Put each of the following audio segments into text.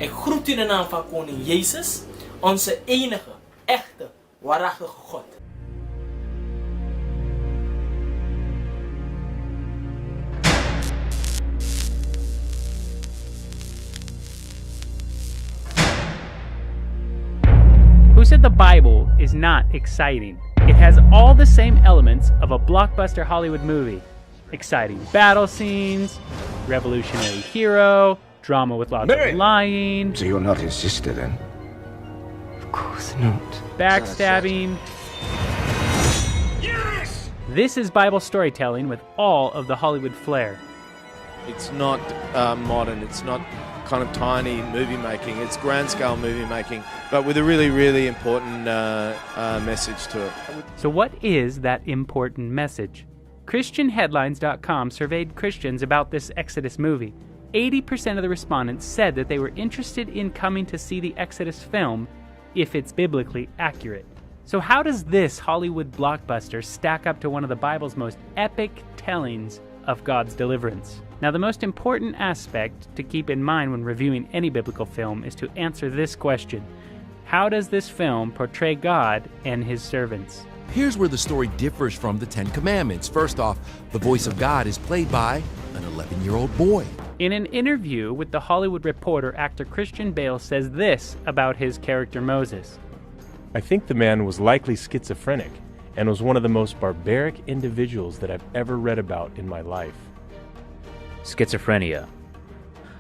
Ik groet u in de naam van koning Jezus, onze enige, echte, waarachtige God. Who said the Bible is not exciting? It has all the same elements of a blockbuster Hollywood movie. Exciting battle scenes, revolutionary hero, drama with lots of lying. So you're not his sister then? Of course not. Backstabbing. Yes! This is Bible storytelling with all of the Hollywood flair. It's not modern, it's not kind of tiny movie making, it's grand scale movie making, but with a really, really important message to it. So what is that important message? ChristianHeadlines.com surveyed Christians about this Exodus movie. 80% of the respondents said that they were interested in coming to see the Exodus film if it's biblically accurate. So how does this Hollywood blockbuster stack up to one of the Bible's most epic tellings of God's deliverance? Now, the most important aspect to keep in mind when reviewing any biblical film is to answer this question. How does this film portray God and his servants? Here's where the story differs from the Ten Commandments. First off, the voice of God is played by an 11-year-old boy. In an interview with The Hollywood Reporter, actor Christian Bale says this about his character Moses. I think the man was likely schizophrenic and was one of the most barbaric individuals that I've ever read about in my life. Schizophrenia,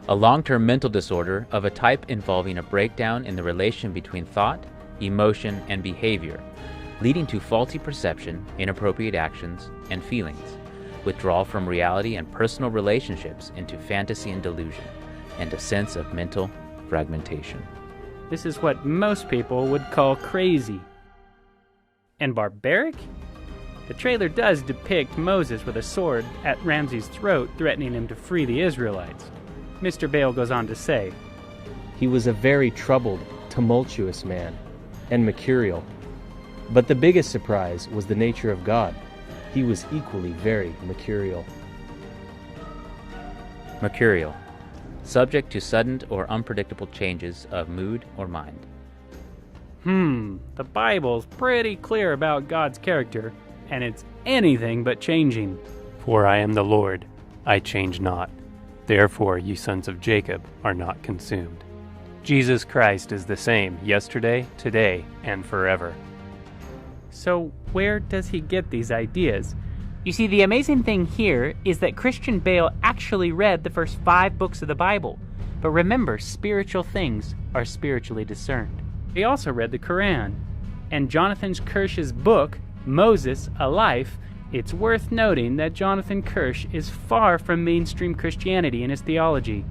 a long-term mental disorder of a type involving a breakdown in the relation between thought, emotion, and behavior, leading to faulty perception, inappropriate actions, and feelings, withdrawal from reality and personal relationships into fantasy and delusion, and a sense of mental fragmentation. This is what most people would call crazy. And barbaric? The trailer does depict Moses with a sword at Ramses' throat, threatening him to free the Israelites. Mr. Bale goes on to say, He was a very troubled, tumultuous man, and mercurial. But the biggest surprise was the nature of God. He was equally very mercurial. Mercurial, subject to sudden or unpredictable changes of mood or mind. The Bible's pretty clear about God's character, and it's anything but changing. For I am the Lord, I change not. Therefore, ye sons of Jacob are not consumed. Jesus Christ is the same yesterday, today, and forever. So where does he get these ideas? You see, the amazing thing here is that Christian Bale actually read the first 5 books of the Bible. But remember, spiritual things are spiritually discerned. He also read the Quran. And Jonathan Kirsch's book, Moses, A Life, it's worth noting that Jonathan Kirsch is far from mainstream Christianity in his theology.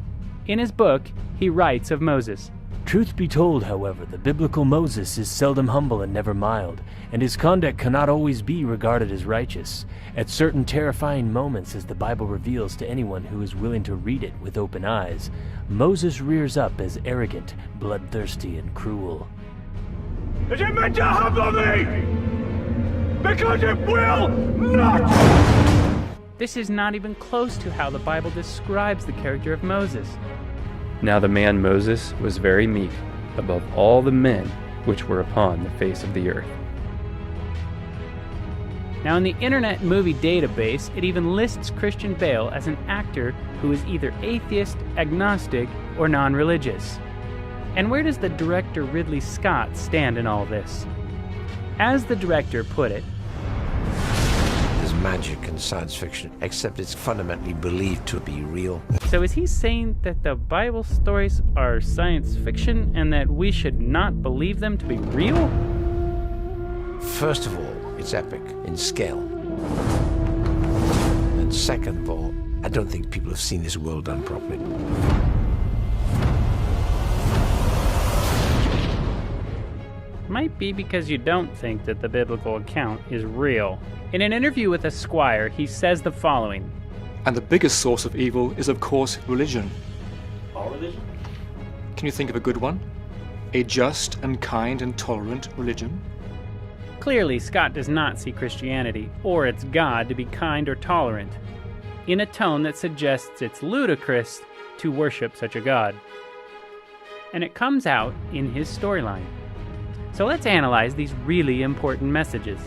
In his book, he writes of Moses. Truth be told, however, the biblical Moses is seldom humble and never mild, and his conduct cannot always be regarded as righteous. At certain terrifying moments, as the Bible reveals to anyone who is willing to read it with open eyes, Moses rears up as arrogant, bloodthirsty, and cruel. Is it meant to humble me? Because it will not! This is not even close to how the Bible describes the character of Moses. Now the man Moses was very meek above all the men which were upon the face of the earth. Now in the Internet Movie Database, it even lists Christian Bale as an actor who is either atheist, agnostic, or non-religious. And where does the director Ridley Scott stand in all this? As the director put it, There's magic in science fiction, except it's fundamentally believed to be real. so is he saying that the Bible stories are science fiction and that we should not believe them to be real? First of all, it's epic in scale. And second of all, I don't think people have seen this world done properly. Might be because you don't think that the biblical account is real. In an interview with Esquire, he says the following. And the biggest source of evil is, of course, religion. Our religion? Can you think of a good one? A just and kind and tolerant religion? Clearly, Scott does not see Christianity or its God to be kind or tolerant, in a tone that suggests it's ludicrous to worship such a God. and it comes out in his storyline. So let's analyze these really important messages.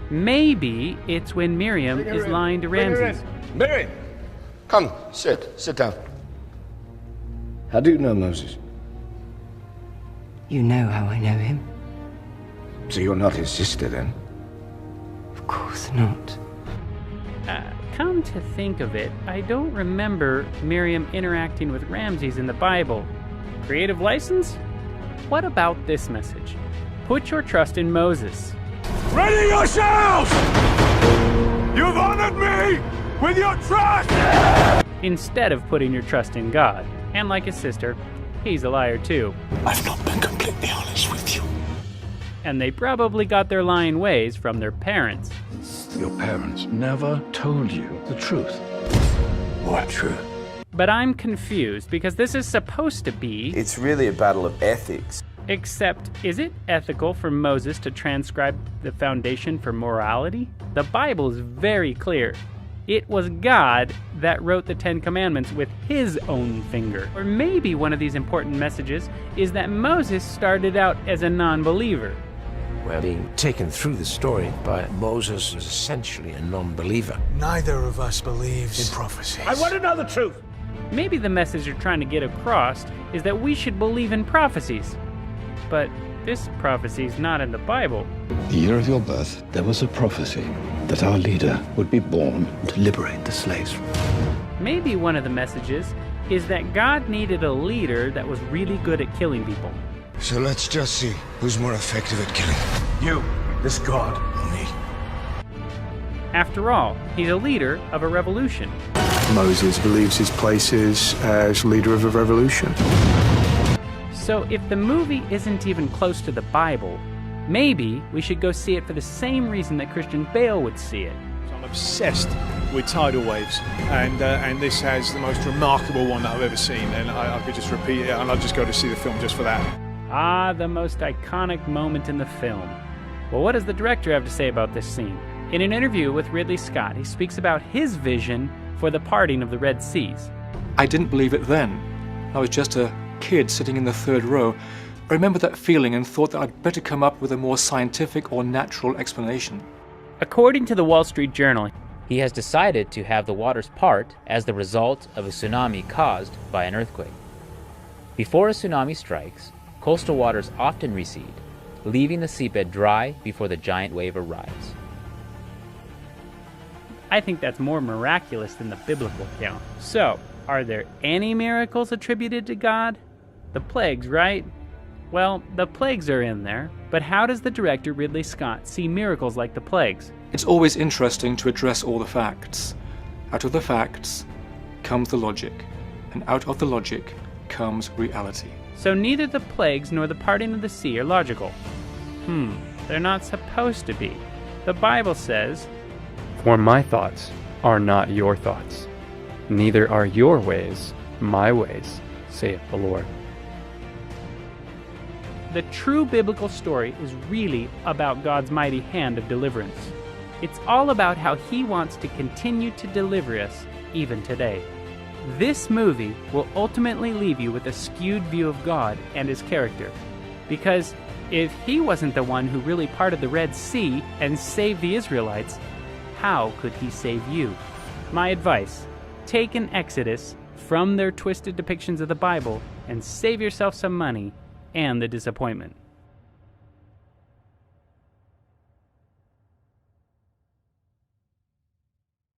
Maybe it's when Miriam is lying to Ramses. Miriam! Come, sit down. How do you know Moses? You know how I know him? So you're not his sister then? Of course not. Come to think of it, I don't remember Miriam interacting with Ramses in the Bible. Creative license? What about this message? Put your trust in Moses. Ready yourselves! You've honored me with your trust! Instead of putting your trust in God. And like his sister, he's a liar too. I've not been completely honest with you. And they probably got their lying ways from their parents. Your parents never told you the truth. What truth? But I'm confused because this is supposed to be... It's really a battle of ethics. Except, is it ethical for Moses to transcribe the foundation for morality? The Bible is very clear. It was God that wrote the Ten Commandments with his own finger. Or maybe one of these important messages is that Moses started out as a non-believer. We're being taken through the story by Moses, who was essentially a non-believer. Neither of us believes in prophecies. I want to know the truth! Maybe the message you're trying to get across is that we should believe in prophecies. But this prophecy is not in the Bible. The year of your birth, there was a prophecy that our leader would be born to liberate the slaves. Maybe one of the messages is that God needed a leader that was really good at killing people. So let's just see who's more effective at killing. You, this god, or me? After all, he's a leader of a revolution. Moses believes his place is as leader of a revolution. So if the movie isn't even close to the Bible, maybe we should go see it for the same reason that Christian Bale would see it. I'm obsessed with tidal waves, and this has the most remarkable one that I've ever seen, and I could just repeat it, and I'll just go to see the film just for that. Ah, the most iconic moment in the film. Well, what does the director have to say about this scene? In an interview with Ridley Scott, he speaks about his vision for the parting of the Red Seas. I didn't believe it then. I was just a kid sitting in the third row. I remember that feeling and thought that I'd better come up with a more scientific or natural explanation. According to the Wall Street Journal, he has decided to have the waters part as the result of a tsunami caused by an earthquake. Before a tsunami strikes, coastal waters often recede, leaving the seabed dry before the giant wave arrives. I think that's more miraculous than the biblical account. So, are there any miracles attributed to God? The plagues, right? Well, the plagues are in there, but how does the director Ridley Scott see miracles like the plagues? It's always interesting to address all the facts. Out of the facts comes the logic, and out of the logic comes reality. So neither the plagues nor the parting of the sea are logical. They're not supposed to be. The Bible says, "For my thoughts are not your thoughts, neither are your ways my ways, saith the Lord." The true biblical story is really about God's mighty hand of deliverance. It's all about how he wants to continue to deliver us even today. This movie will ultimately leave you with a skewed view of God and his character. Because if he wasn't the one who really parted the Red Sea and saved the Israelites, how could he save you? My advice, take an Exodus from their twisted depictions of the Bible and save yourself some money and the disappointment.